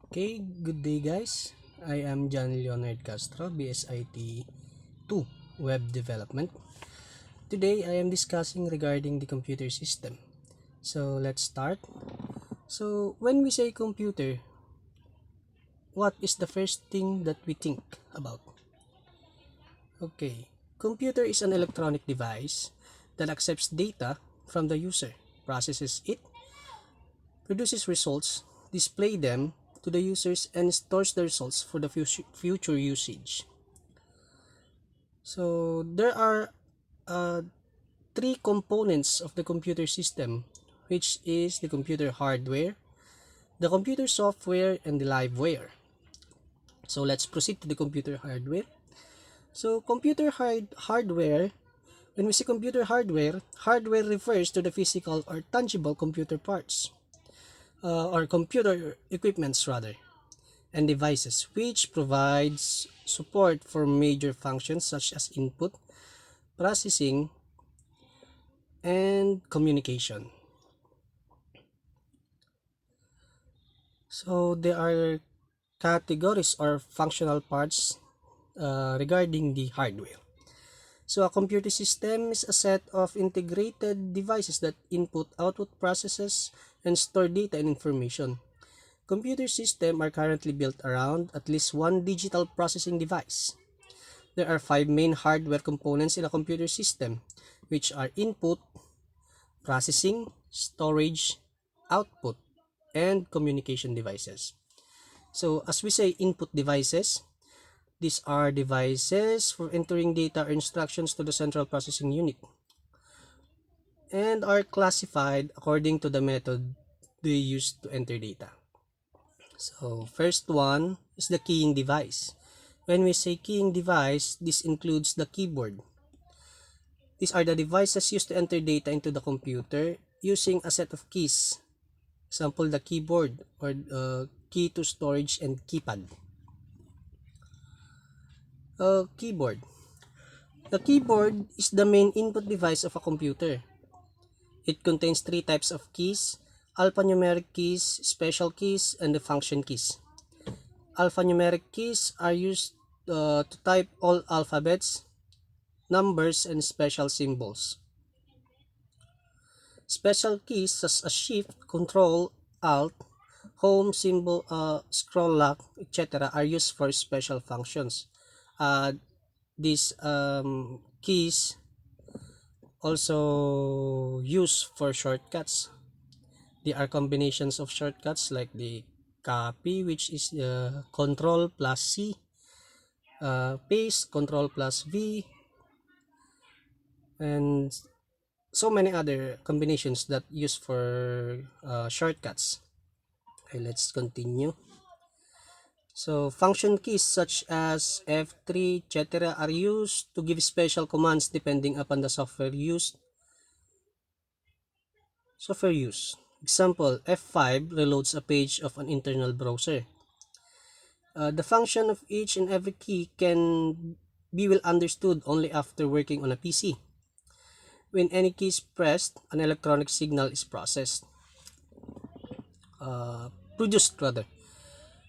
Okay, good day guys. I am John Leonard Castro, BSIT 2 Web Development. Today I am discussing regarding the computer system. So let's start. So when we say computer, what is the first thing that we think about? Okay, computer is an electronic device that accepts data from the user, processes it, produces results, display them to the users, and stores the results for the future usage. So there are uh, three components of the computer system, which is the computer hardware, the computer software, and the liveware. So let's proceed to the computer hardware. So hardware, when we say computer hardware, hardware refers to the physical or tangible computer parts, or computer equipments rather, and devices, which provides support for major functions such as input, processing, and communication. So there are categories or functional parts regarding the hardware. So a computer system is a set of integrated devices that input, output processes, and store data and information. Computer systems are currently built around at least one digital processing device. There are five main hardware components in a computer system, which are input, processing, storage, output, and communication devices. So as we say input devices, these are devices for entering data or instructions to the central processing unit and are classified according to the method they use to enter data. So first one is the keying device. When we say keying device, this includes the keyboard. These are the devices used to enter data into the computer using a set of keys. Example, the keyboard or key to storage and keypad. Keyboard. The keyboard is the main input device of a computer. It contains three types of keys: alphanumeric keys, special keys, and the function keys. Alphanumeric keys are used to type all alphabets, numbers, and special symbols. Special keys such as Shift, Control, Alt, Home, Symbol, Scroll Lock, etc. are used for special functions. These keys also used for shortcuts. They are combinations of shortcuts like the copy, which is Control plus C, paste, Control plus V, and so many other combinations that used for shortcuts. Okay, let's continue. So function keys such as F3, etc. are used to give special commands depending upon the software used. Example, F5 reloads a page of an internal browser. The function of each and every key can be well understood only after working on a PC. When any key is pressed, an electronic signal is produced rather.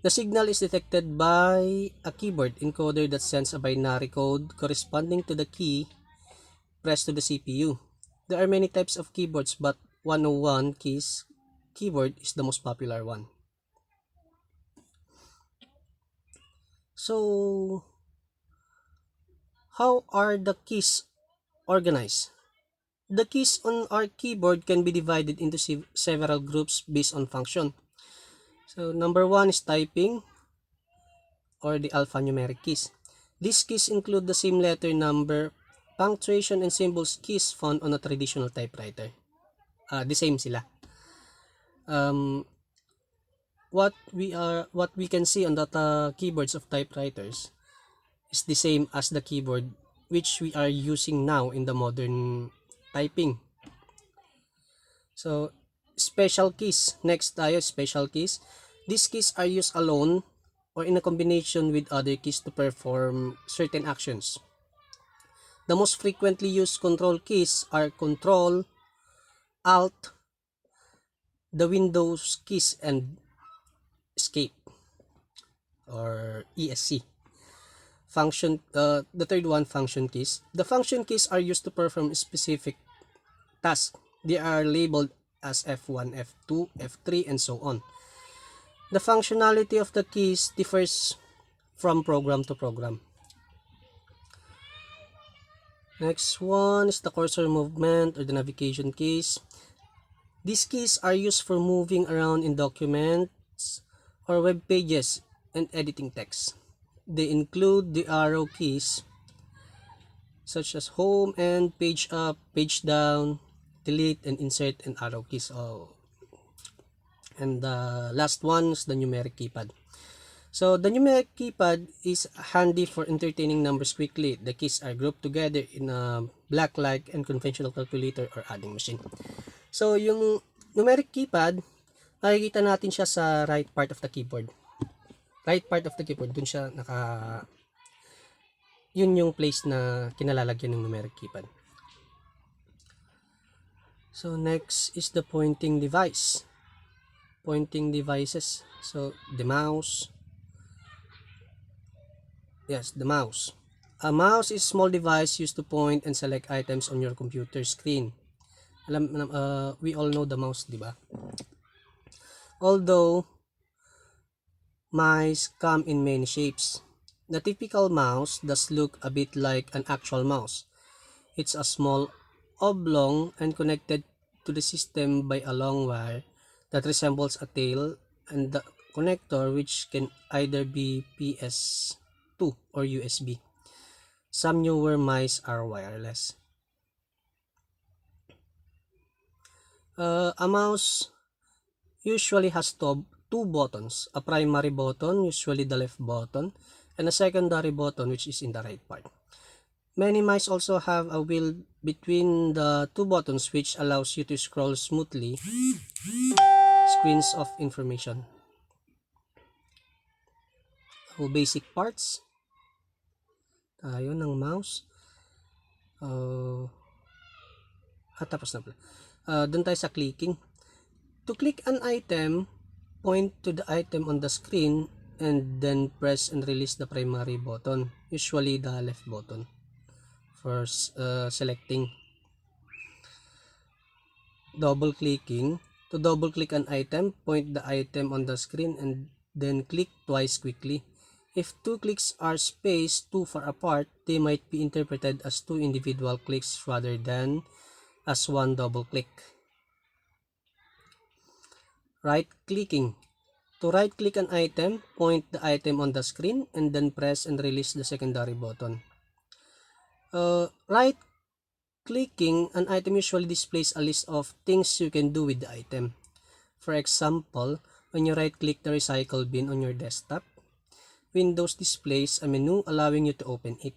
The signal is detected by a keyboard encoder that sends a binary code corresponding to the key pressed to the CPU. There are many types of keyboards, but 101 keys keyboard is the most popular one. So, how are the keys organized? The keys on our keyboard can be divided into several groups based on function. So, number one is typing or the alphanumeric keys. These keys include the same letter number, punctuation, and symbols keys found on a traditional typewriter. The same sila. Um, what we can see on the keyboards of typewriters is the same as the keyboard which we are using now in the modern typing. So special keys, next tayo, special keys. These keys are used alone or in a combination with other keys to perform certain actions. The most frequently used control keys are Control, Alt, the Windows keys, and Escape. or ESC. The third one, function keys. The function keys are used to perform specific tasks. They are labeled as F1, F2, F3, and so on. The functionality of the keys differs from program to program. Next one is the cursor movement or the navigation keys. These keys are used for moving around in documents or web pages and editing text. They include the arrow keys such as home and page up, page down, delete and insert and arrow keys. And the last one is the numeric keypad. So the numeric keypad is handy for entertaining numbers quickly. The keys are grouped together in a black-like and conventional calculator or adding machine. So yung numeric keypad, makikita natin siya sa right part of the keyboard. Right part of the keyboard, dun siya yun yung place na kinalalagyan ng numeric keypad. So next is the pointing device. Pointing devices. So the mouse. Yes, the mouse. A mouse is a small device used to point and select items on your computer screen. We all know the mouse, di ba? Although mice come in many shapes, the typical mouse does look a bit like an actual mouse. It's a small oblong and connected to the system by a long wire that resembles a tail, and the connector, which can either be PS2 or USB. Some newer mice are wireless. A mouse usually has two buttons, a primary button, usually the left button, and a secondary button, which is in the right part. Many mice also have a wheel between the two buttons, which allows you to scroll smoothly screens of information. So, basic parts tayo ng mouse. Tapos na pala. Doon tayo sa clicking. To click an item, point to the item on the screen and then press and release the primary button, usually the left button, for selecting. Double clicking. To double click an item, point the item on the screen and then click twice quickly. If two clicks are spaced too far apart, they might be interpreted as two individual clicks rather than as one double click. Right clicking. To right click an item, point the item on the screen and then press and release the secondary button. Right clicking an item usually displays a list of things you can do with the item. For example, when you right click the recycle bin on your desktop, Windows displays a menu allowing you to open it,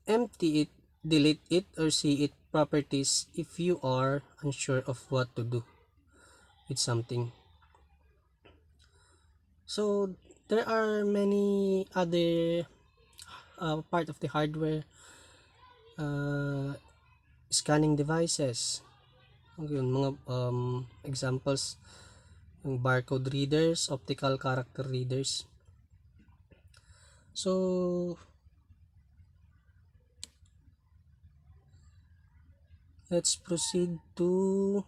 empty it, delete it, or see its properties if you are unsure of what to do with something. So there are many other part of the hardware, scanning devices. Yun, mga examples, yung barcode readers, optical character readers. So let's proceed to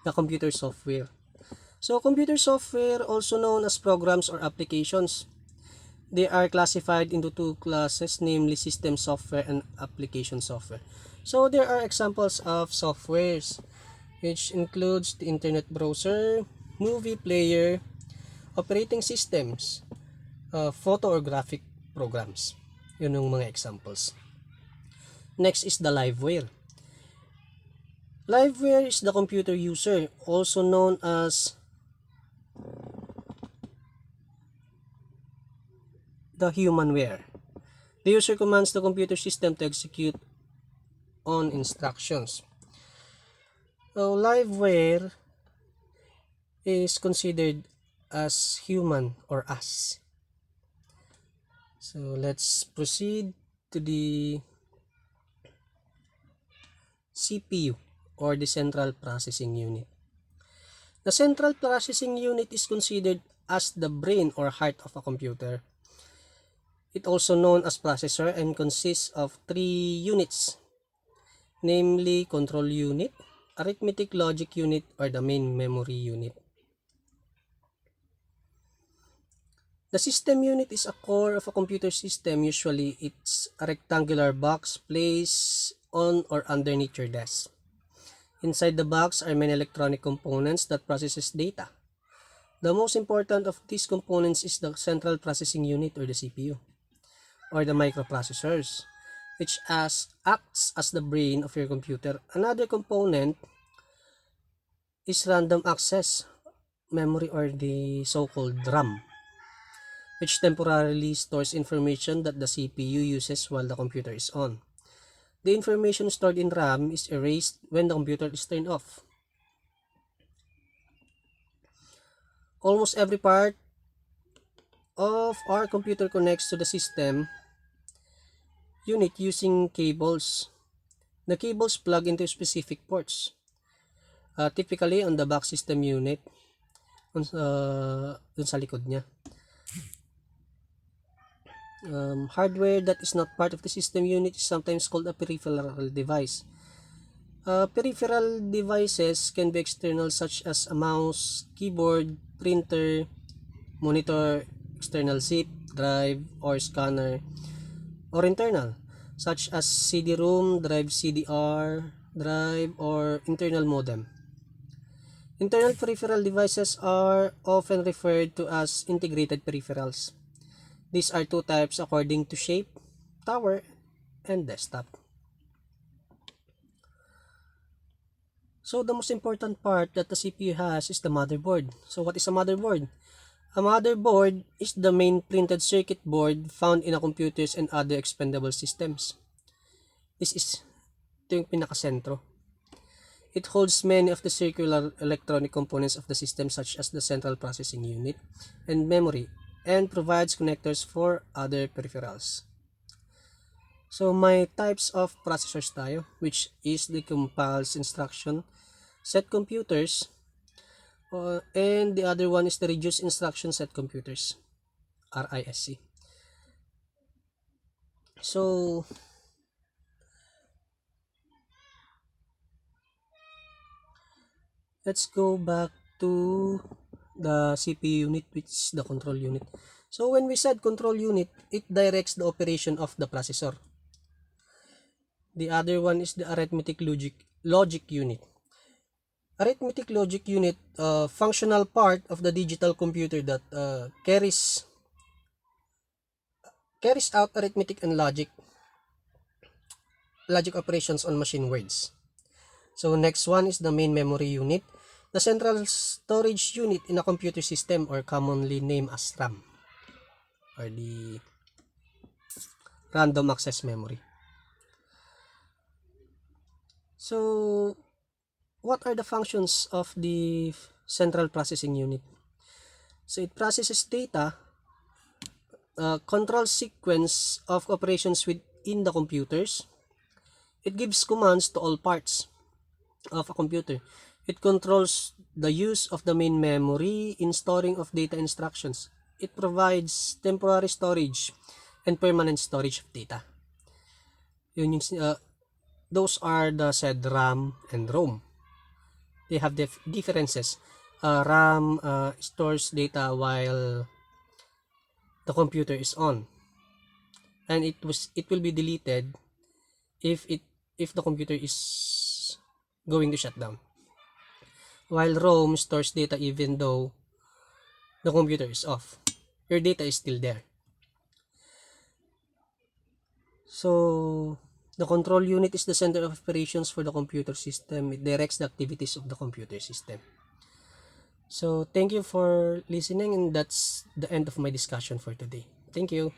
the computer software. So computer software, also known as programs or applications, they are classified into two classes, namely system software and application software. So there are examples of softwares, which includes the internet browser, movie player, operating systems, photo or graphic programs. Yun yung mga examples. Next is the liveware. Liveware is the computer user, also known as the humanware. The user commands the computer system to execute on instructions. So liveware is considered as human or us. So let's proceed to the CPU or the central processing unit. The central processing unit is considered as the brain or heart of a computer. It also known as processor and consists of three units, namely control unit, arithmetic logic unit, or the main memory unit. The system unit is a core of a computer system. Usually, it's a rectangular box placed on or underneath your desk. Inside the box are many electronic components that processes data. The most important of these components is the central processing unit, or the CPU, or the microprocessors, which acts as the brain of your computer. Another component is random access memory, or the so-called RAM, which temporarily stores information that the CPU uses while the computer is on. The information stored in RAM is erased when the computer is turned off. Almost every part of our computer connects to the system unit using cables. The cables plug into specific ports. Typically on the back system unit, dun sa likod niya. Hardware that is not part of the system unit is sometimes called a peripheral device. Peripheral devices can be external, such as a mouse, keyboard, printer, monitor, external zip drive or scanner, or internal, such as CD-ROM drive, CDR drive, or internal modem. Internal peripheral devices are often referred to as integrated peripherals. These are two types according to shape, tower, and desktop. So the most important part that the CPU has is the motherboard. So what is a motherboard? A motherboard is the main printed circuit board found in a computers and other expendable systems. Ito yung pinakasentro. It holds many of the circular electronic components of the system, such as the central processing unit and memory, and provides connectors for other peripherals. So may types of processors tayo, which is the compiled instruction set computers, and the other one is the reduced instruction set computers, RISC. So let's go back to the CPU unit, which is the control unit. So when we said control unit, it directs the operation of the processor. The other one is the arithmetic logic unit. Arithmetic logic unit, functional part of the digital computer that carries out arithmetic and logic operations on machine words. So next one is the main memory unit, the central storage unit in a computer system, or commonly named as RAM, or the random access memory. So what are the functions of the central processing unit? So it processes data, controls sequence of operations within the computers. It gives commands to all parts of a computer. It controls the use of the main memory in storing of data instructions. It provides temporary storage and permanent storage of data. Those are the said RAM and ROM. They have differences. RAM stores data while the computer is on, and it will be deleted if the computer is going to shut down, while ROM stores data even though the computer is off. Your data is still there. So the control unit is the center of operations for the computer system. It directs the activities of the computer system. So thank you for listening, and that's the end of my discussion for today. Thank you.